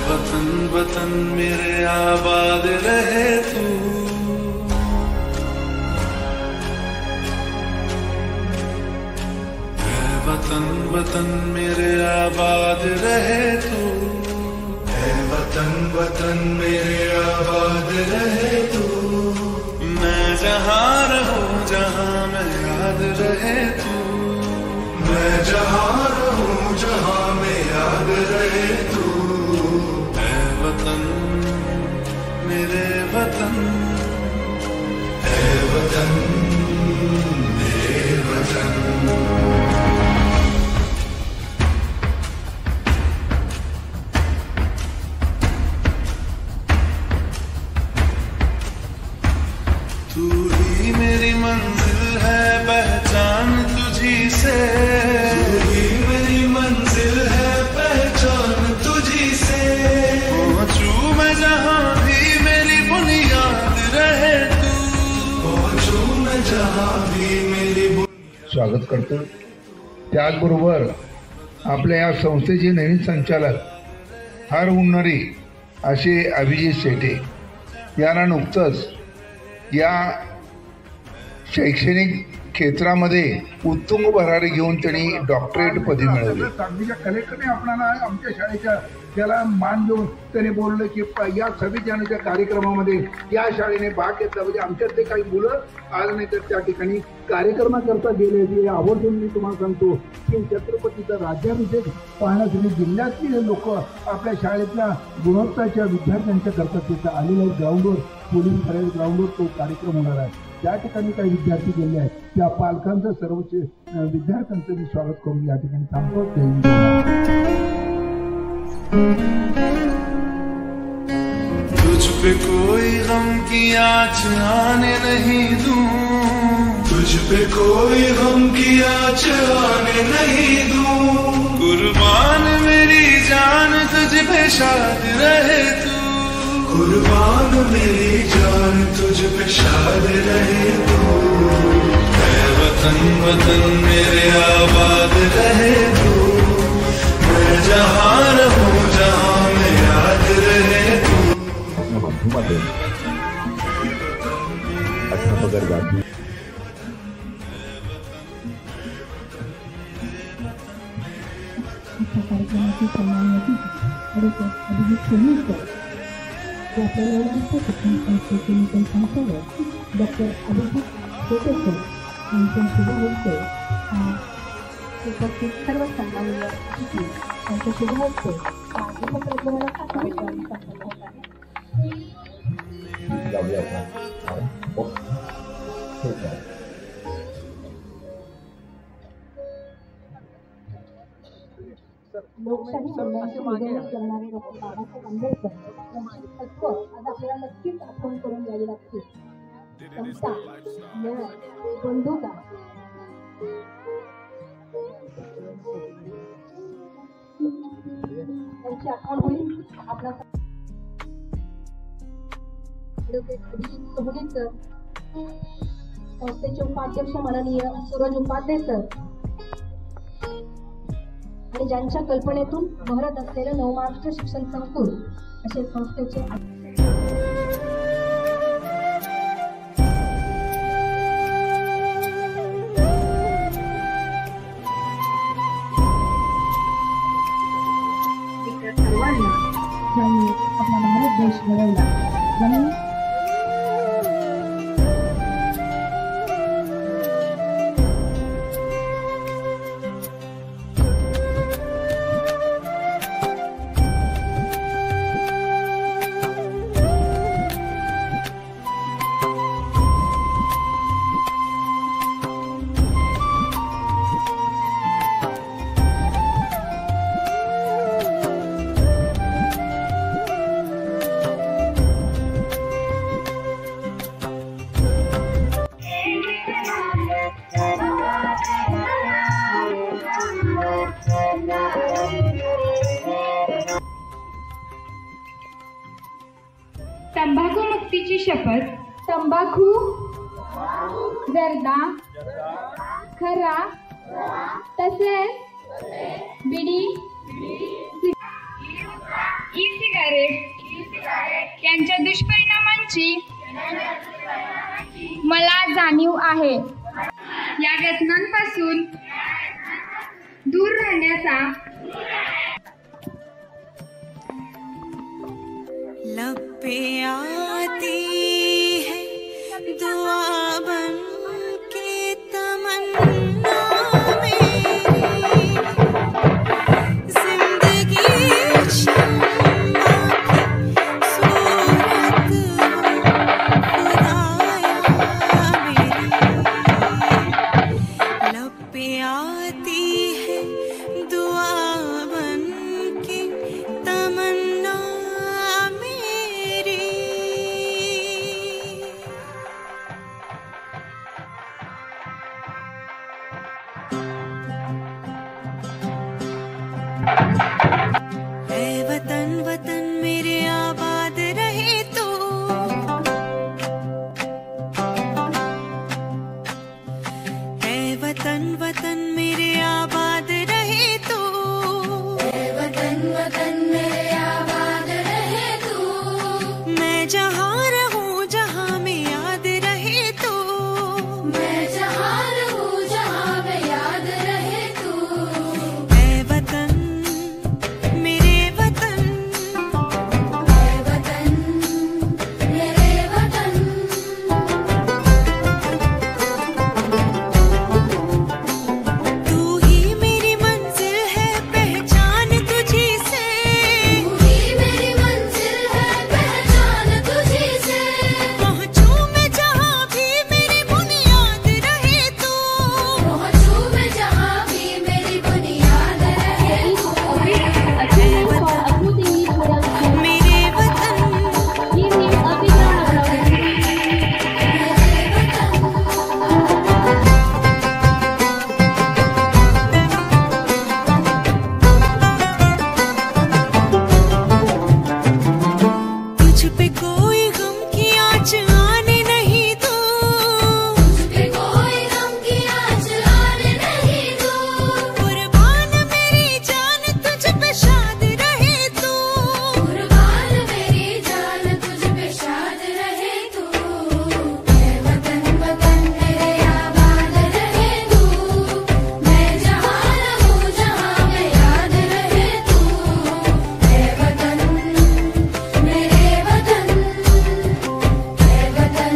वतन वतन मेरे आबाद रहे तू, है वतन वतन मेरे आबाद रहे तू, है वतन वतन मेरे आबाद रहे तू। मैं जहाँ रहूं जहाँ मैं याद रहे तू, मैं जहाँ रहूं जहाँ मैं याद रहे तू। है वतन मेरे वतन, है वतन मेरे वतन। तू ही मेरी मंजिल है, पहचान तुझी से, तू ही मेरी मंजिल है, पहचान तुझी से। पहुंचू मैं जहाँ भी मेरी बुनियाद रहे तू, पहुंचू मैं जहाँ भी मेरी स्वागत करतो। त्याचबरोबर आपल्या या संस्थेचे नवीन संचालक हर उन्नरी असे अभिजित शेटे यांना नुकतंच या शैक्षणिक क्षेत्रामध्ये उत्तुंग भरारी घेऊन त्यांनी डॉक्टरेट पदवी मिळवली। सांगलीच्या कलेक्टरने आपल्याला आमच्या शाळेच्या त्याला मान देऊन त्याने बोललं की या 26 जानेच्या कार्यक्रमामध्ये या शाळेने भाग घेतला, म्हणजे आमच्यातले काही मुलं आज नाही तर त्या ठिकाणी कार्यक्रमाकरता गेले होते। आवर्जून मी तुम्हाला सांगतो की छत्रपतीचा राज्याभिषेक पाहण्यासाठी जिल्ह्यातली लोक आपल्या शाळेतल्या गुणवत्ताच्या विद्यार्थ्यांच्या करता तिथं आलेल्या ग्राउंडवर, पोलीस परेड ग्राउंडवर तो कार्यक्रम होणार आहे। त्या ठिकाणी काही विद्यार्थी गेले आहेत, त्या पालकांचं सर्वच विद्यार्थ्यांचं मी स्वागत करून या ठिकाणी थांबतो। तुझ पे कोई गम की आँच आने नहीं दूं, तुझ पे कोई गम की आँच आने नहीं दूं। कुर्बान मेरी जान तुझ पे शाद रहे तू, कुर्बान मेरी जान तुझ पे शाद रहे तू। है वतन वतन मेरे आबाद रहे तू, मैं जहाँ रहूं जहाँ मैं याद रहे तू। अध्यापक गाठी कार्यक्रमाची सन्माननीय अभिजित सोनीकर, शिक्षण संस्थेचे नूतन संचालक डॉक्टर अभिजित शेटेकर यांच्या शुभ हस्ते उपस्थित सर्व सन्माननीय अतिथी यांच्या शुभ हस्ते उपक्रमाचा कार्यक्रम संपन्न होत आहे। लोकशाही मूल्यांची उजळणी करणारे डॉक्टर बाबासाहेब आंबेडकर यांची तत्व आज आपल्याला नक्कीच आठवण करून द्यावी लागतील। समता, न्याय, बंधुता यांची आठवण होईल आपला अभिजित सोहनी सर, संस्थेचे उपाध्यक्ष माननीय सूरज उपाध्ये सर आणि ज्यांच्या कल्पनेतून बहरत असलेलं नवमहाराष्ट्र शिक्षण संकुल असे संस्थेचे सर्वांना ज्यांनी आपला भारत देश घडवला, ज्यांनी तंबाखू मुक्तीची शपथ। तंबाखू जर्दा, खरा, तसेच बिडी, ई सिगारेट आहे. या व्यसनांपासून दूर राहण्याचा लब पे आती है दुआ बन के तमन्ना मेरी, जिंदगी शम्मा की सूरत खुदाया मेरी। लब पे आती है दुआ बन के तमन्ना मेरी। ऐ वतन वतन मेरे आबाद रहे तू, ऐ वतन वतन मेरे आबाद रहे तू, ऐ वतन वतन मेरे आबाद रहे तू। मैं जहाँ रहूँ जहाँ में याद रहे तू, मैं जहाँ रहूँ जहाँ में याद रहे तू। ऐ वतन मेरे वतन, ऐ वतन मेरे वतन। तू ही मेरी मंजिल है पहचान तुझी से, तू ही मेरी मंजिल है पहचान तुझी से। पहुँचूं मैं जहाँ भी मेरी बुनियाद रहे तू, पहुँचूं मैं जहाँ भी मेरी बुनियाद रहे तू। मेरे वतन तुझ पे कोई गम की आँच आने नहीं दूँ, तुझ पे कोई गम की आँच आने नहीं दूँ। कुर्बान मेरी जान तुझ पे शाद रहे तू, कुर्बान मेरी जान तुझ पे शाद रहे तू। ऐ वतन वतन मेरे आबाद रहे तू, मैं जहाँ रहूँ जहाँ में याद रहे तू। ऐ वतन मेरे वतन, ऐ वतन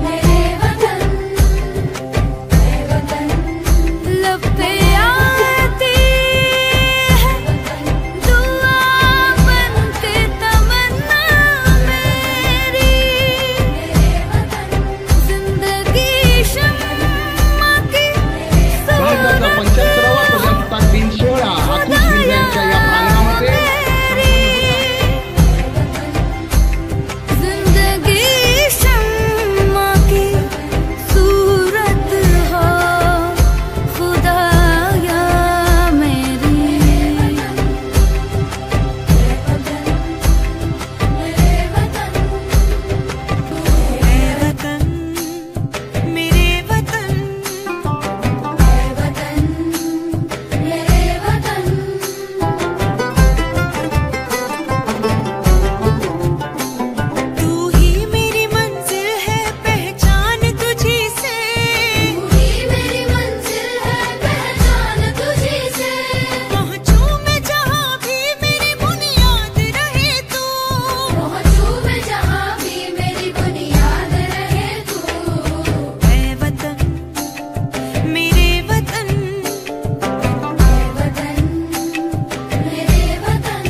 मेरे वतन, ऐ वतन। लब पे आती है दुआ बन के तमन्ना मेरी, जिंदगी शम्मा की भारताचा 75वा प्रजासत्ताक दिन सोहळा आखूज जिल्ह्याच्या या प्रांगणामध्ये जिंदगी शम्मा की सूरत हो खुदाया मेरी। ऐ वतन मेरे वतन, ऐ वतन मेरे वतन। तू ही मेरी मंजिल है पहचान तुझी से, तू ही मेरी मंजिल है पहचान तुझी से। पहुँचूं मैं जहाँ भी मेरी बुनियाद रहे तू, पहुँचूं मैं जहाँ भी मेरी बुनियाद रहे तू। ऐ वतन मेरे वतन, ऐ वतन मेरे वतन।